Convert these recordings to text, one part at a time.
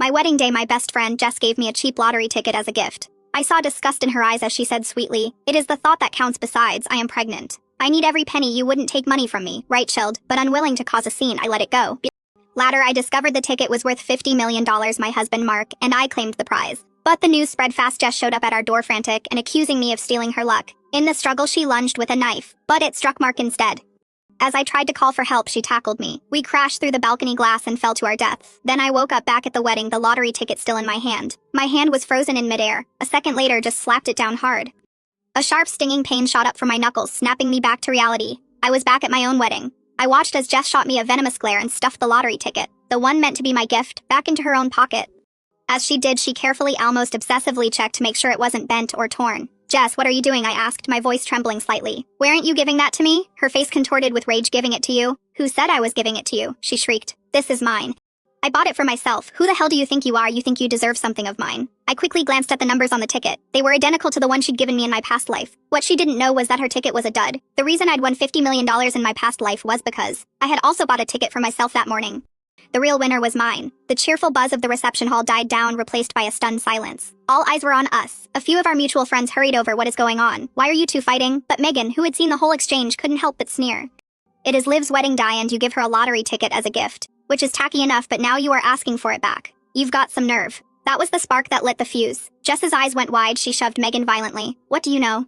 My wedding day, my best friend Jess gave me a cheap lottery ticket as a gift. I saw disgust in her eyes as she said sweetly, "It is the thought that counts. Besides, I am pregnant. I need every penny. You wouldn't take money from me, right, chilled?" But unwilling to cause a scene, I let it go. Later, I discovered the ticket was worth $50 million. My husband Mark and I claimed the prize. But the news spread fast. Jess showed up at our door frantic and accusing me of stealing her luck. In the struggle, she lunged with a knife, but it struck Mark instead. As I tried to call for help, she tackled me. We crashed through the balcony glass and fell to our deaths. Then I woke up back at the wedding, the lottery ticket still in my hand. My hand was frozen in midair. A second later, just slapped it down hard. A sharp, stinging pain shot up from my knuckles, snapping me back to reality. I was back at my own wedding. I watched as Jess shot me a venomous glare and stuffed the lottery ticket, the one meant to be my gift, back into her own pocket. As she did, she carefully, almost obsessively checked to make sure it wasn't bent or torn. "Jess, what are you doing?" I asked, my voice trembling slightly. "Weren't you giving that to me?" Her face contorted with rage. "Giving it to you? Who said I was giving it to you?" she shrieked. "This is mine. I bought it for myself. Who the hell do you think you are? You think you deserve something of mine?" I quickly glanced at the numbers on the ticket. They were identical to the one she'd given me in my past life. What she didn't know was that her ticket was a dud. The reason I'd won $50 million in my past life was because I had also bought a ticket for myself that morning. The real winner was mine. The cheerful buzz of the reception hall died down, replaced by a stunned silence. All eyes were on us. A few of our mutual friends hurried over. "What is going on? Why are you two fighting?" But Megan, who had seen the whole exchange, couldn't help but sneer. "It is Liv's wedding day and you give her a lottery ticket as a gift. Which is tacky enough, but now you are asking for it back. You've got some nerve." That was the spark that lit the fuse. Jess's eyes went wide. She shoved Megan violently. "What do you know?"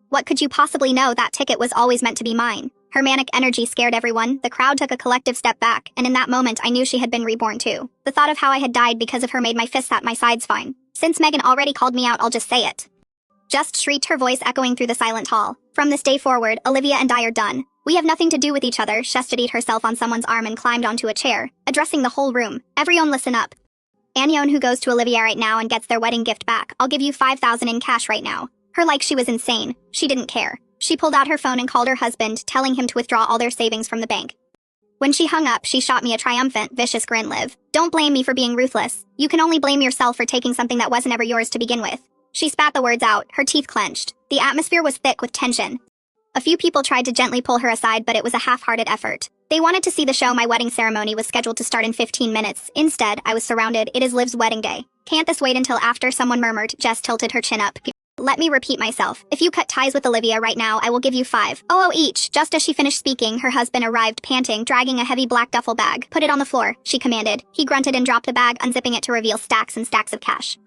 "What could you possibly know? That ticket was always meant to be mine." Her manic energy scared everyone. The crowd took a collective step back, and in that moment I knew she had been reborn too. The thought of how I had died because of her made my fists at my sides fine. "Since Megan already called me out, I'll just say it." Just shrieked, her voice echoing through the silent hall. "From this day forward, Olivia and I are done. We have nothing to do with each other." She steadied herself on someone's arm and climbed onto a chair, addressing the whole room. "Everyone listen up. Anyone who goes to Olivia right now and gets their wedding gift back, I'll give you $5,000 in cash right now." Her like she was insane. She didn't care. She pulled out her phone and called her husband, telling him to withdraw all their savings from the bank. When she hung up, she shot me a triumphant, vicious grin. "Liv, don't blame me for being ruthless. You can only blame yourself for taking something that wasn't ever yours to begin with." She spat the words out, her teeth clenched. The atmosphere was thick with tension. A few people tried to gently pull her aside, but it was a half-hearted effort. They wanted to see the show. My wedding ceremony was scheduled to start in 15 minutes. Instead, I was surrounded. "It is Liv's wedding day. Can't this wait until after?" someone murmured. Jess tilted her chin up. "Let me repeat myself. If you cut ties with Olivia right now, I will give you $5,000 each." Just as she finished speaking, her husband arrived, panting, dragging a heavy black duffel bag. "Put it on the floor," she commanded. He grunted and dropped the bag, unzipping it to reveal stacks and stacks of cash.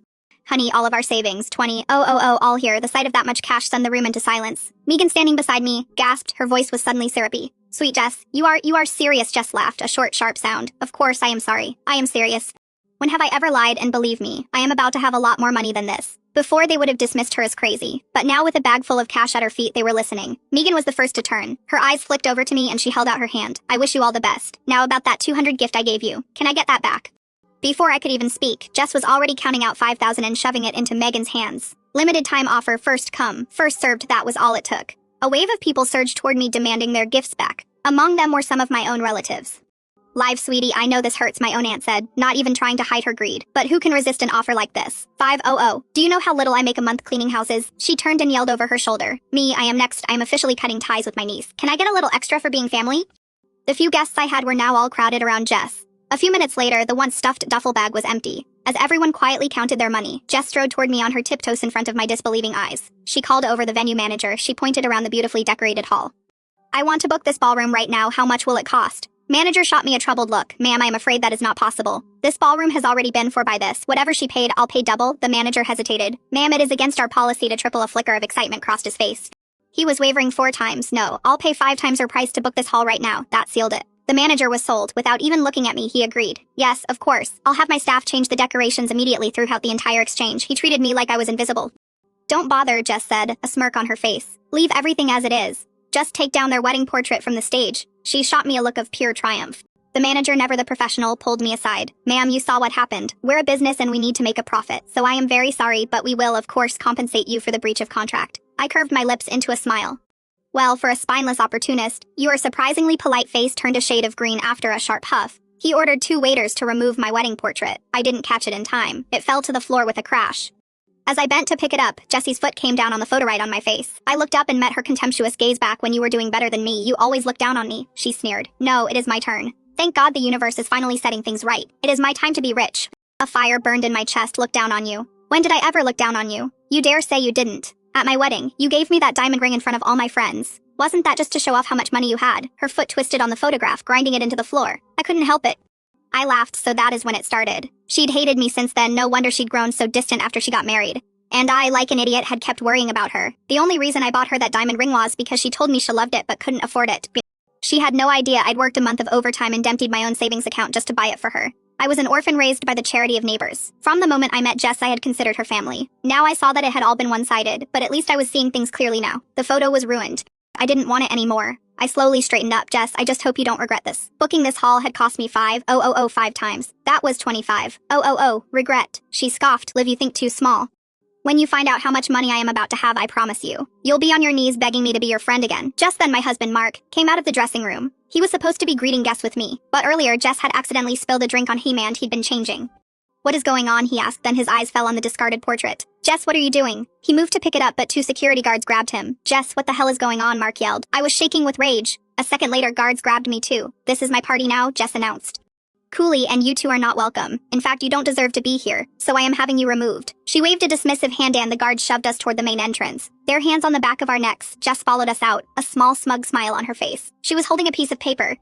"Honey, all of our savings, 20,000, all here." The sight of that much cash stunned the room into silence. Megan, standing beside me, gasped. Her voice was suddenly syrupy. "Sweet Jess, you are serious?" Jess laughed, a short, sharp sound. "Of course I am sorry. I am serious. When have I ever lied? And believe me, I am about to have a lot more money than this." Before, they would have dismissed her as crazy, but now with a bag full of cash at her feet, they were listening. Megan was the first to turn. Her eyes flicked over to me and she held out her hand. "I wish you all the best. Now about that $200 gift I gave you. Can I get that back?" Before I could even speak, Jess was already counting out $5,000 and shoving it into Megan's hands. "Limited time offer, first come, first served." That was all it took. A wave of people surged toward me demanding their gifts back. Among them were some of my own relatives. "Live, sweetie, I know this hurts," my own aunt said, not even trying to hide her greed. "But who can resist an offer like this? 500. Do you know how little I make a month cleaning houses?" She turned and yelled over her shoulder. "Me, I am next. I am officially cutting ties with my niece. Can I get a little extra for being family?" The few guests I had were now all crowded around Jess. A few minutes later, the once stuffed duffel bag was empty. As everyone quietly counted their money, Jess strode toward me on her tiptoes in front of my disbelieving eyes. She called over the venue manager. She pointed around the beautifully decorated hall. "I want to book this ballroom right now. How much will it cost?" Manager shot me a troubled look. "Ma'am, I am afraid that is not possible. This ballroom has already been for by this. Whatever she paid, I'll pay double." The manager hesitated. "Ma'am, it is against our policy to triple." A flicker of excitement crossed his face. He was wavering 4 times. "No, I'll pay 5 times her price to book this hall right now." That sealed it. The manager was sold. Without even looking at me, he agreed. "Yes, of course. I'll have my staff change the decorations immediately." Throughout the entire exchange, he treated me like I was invisible. "Don't bother," Jess said, a smirk on her face. "Leave everything as it is. Just take down their wedding portrait from the stage." She shot me a look of pure triumph. The manager, never the professional, pulled me aside. "Ma'am, you saw what happened. We're a business and we need to make a profit. So I am very sorry, but we will, of course, compensate you for the breach of contract." I curved my lips into a smile. "Well, for a spineless opportunist, your surprisingly polite face turned a shade of green after a sharp huff. He ordered 2 waiters to remove my wedding portrait. I didn't catch it in time. It fell to the floor with a crash. As I bent to pick it up, Jessie's foot came down on the photo right on my face. I looked up and met her contemptuous gaze back. "When you were doing better than me, you always look down on me," she sneered. "No, it is my turn. Thank God the universe is finally setting things right. It is my time to be rich." A fire burned in my chest. Look down on you. When did I ever look down on you? You dare say you didn't. At my wedding, you gave me that diamond ring in front of all my friends. Wasn't that just to show off how much money you had? Her foot twisted on the photograph, grinding it into the floor. I couldn't help it. I laughed, so that is when it started. She'd hated me since then. No wonder she'd grown so distant after she got married. And I, like an idiot, had kept worrying about her. The only reason I bought her that diamond ring was because she told me she loved it but couldn't afford it. She had no idea I'd worked a month of overtime and emptied my own savings account just to buy it for her. I was an orphan raised by the charity of neighbors. From the moment I met Jess, I had considered her family. Now I saw that it had all been one-sided, but at least I was seeing things clearly now. The photo was ruined. I didn't want it anymore. I slowly straightened up. Jess, I just hope you don't regret this. Booking this haul had cost me 5,000 times. That was 25,000. Regret. She scoffed. Liv, you think too small. When you find out how much money I am about to have, I promise you'll be on your knees begging me to be your friend again. Just then my husband, Mark, came out of the dressing room. He was supposed to be greeting guests with me, but earlier Jess had accidentally spilled a drink on him and he'd been changing. What is going on? He asked, then his eyes fell on the discarded portrait. Jess, what are you doing? He moved to pick it up, but 2 security guards grabbed him. Jess, what the hell is going on? Mark yelled. I was shaking with rage. A second later, guards grabbed me too. This is my party now, Jess announced. Coolly, and you two are not welcome. In fact, you don't deserve to be here, so I am having you removed. She waved a dismissive hand and the guards shoved us toward the main entrance. Their hands on the back of our necks. Jess followed us out, a small smug smile on her face. She was holding a piece of paper.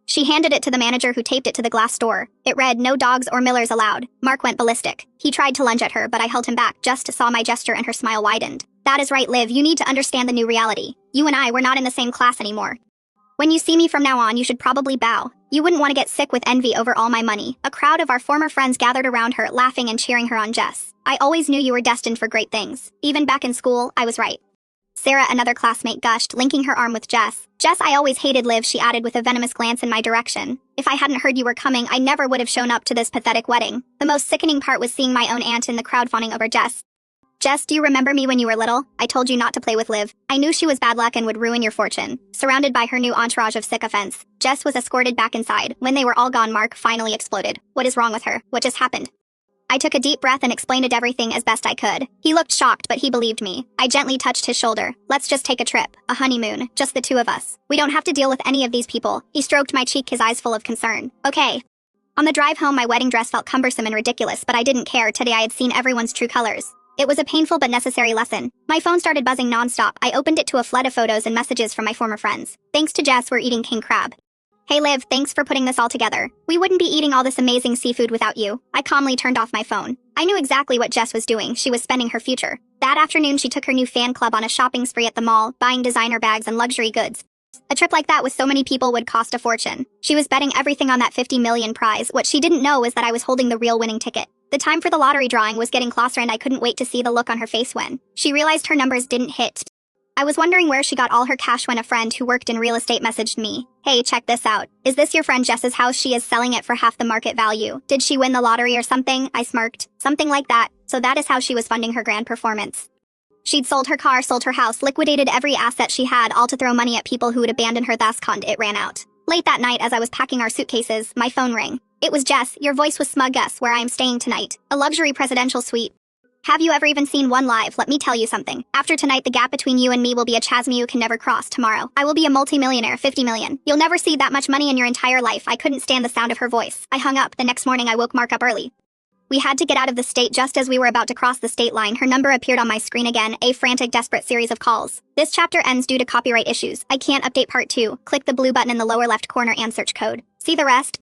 She handed it to the manager who taped it to the glass door. It read, no dogs or Millers allowed. Mark went ballistic. He tried to lunge at her, but I held him back. Jess saw my gesture and her smile widened. That is right, Liv, you need to understand the new reality. You and I were not in the same class anymore. When you see me from now on, you should probably bow. You wouldn't want to get sick with envy over all my money. A crowd of our former friends gathered around her, laughing and cheering her on. Jess, I always knew you were destined for great things. Even back in school, I was right. Sarah, another classmate, gushed, linking her arm with Jess. Jess, I always hated Liv, she added with a venomous glance in my direction. If I hadn't heard you were coming, I never would have shown up to this pathetic wedding. The most sickening part was seeing my own aunt in the crowd fawning over Jess. Jess, do you remember me when you were little? I told you not to play with Liv. I knew she was bad luck and would ruin your fortune. Surrounded by her new entourage of sycophants, Jess was escorted back inside. When they were all gone, Mark finally exploded. What is wrong with her? What just happened? I took a deep breath and explained everything as best I could. He looked shocked, but he believed me. I gently touched his shoulder. Let's just take a trip. A honeymoon. Just the two of us. We don't have to deal with any of these people. He stroked my cheek, his eyes full of concern. Okay. On the drive home, my wedding dress felt cumbersome and ridiculous, but I didn't care. Today I had seen everyone's true colors. It was a painful but necessary lesson. My phone started buzzing nonstop. I opened it to a flood of photos and messages from my former friends. Thanks to Jess, we're eating king crab. Hey Liv, thanks for putting this all together. We wouldn't be eating all this amazing seafood without you. I calmly turned off my phone. I knew exactly what Jess was doing. She was spending her future. That afternoon, she took her new fan club on a shopping spree at the mall, buying designer bags and luxury goods. A trip like that with so many people would cost a fortune. She was betting everything on that 50 million prize. What she didn't know was that I was holding the real winning ticket. The time for the lottery drawing was getting closer and I couldn't wait to see the look on her face when she realized her numbers didn't hit. I was wondering where she got all her cash when a friend who worked in real estate messaged me. Hey, check this out. Is this your friend Jess's house? She is selling it for half the market value. Did she win the lottery or something? I smirked. Something like that. So that is how she was funding her grand performance. She'd sold her car, sold her house, liquidated every asset she had, all to throw money at people who would abandon her. Thus it ran out. Late that night, as I was packing our suitcases, my phone rang. It was Jess. Your voice was smug. Guess where I am staying tonight. A luxury presidential suite. Have you ever even seen one live? Let me tell you something. After tonight, the gap between you and me will be a chasm you can never cross. Tomorrow, I will be a multimillionaire, 50 million. You'll never see that much money in your entire life. I couldn't stand the sound of her voice. I hung up. The next morning, I woke Mark up early. We had to get out of the state. Just as we were about to cross the state line, her number appeared on my screen again, a frantic, desperate series of calls. This chapter ends due to copyright issues. I can't update part 2. Click the blue button in the lower left corner and search code. See the rest?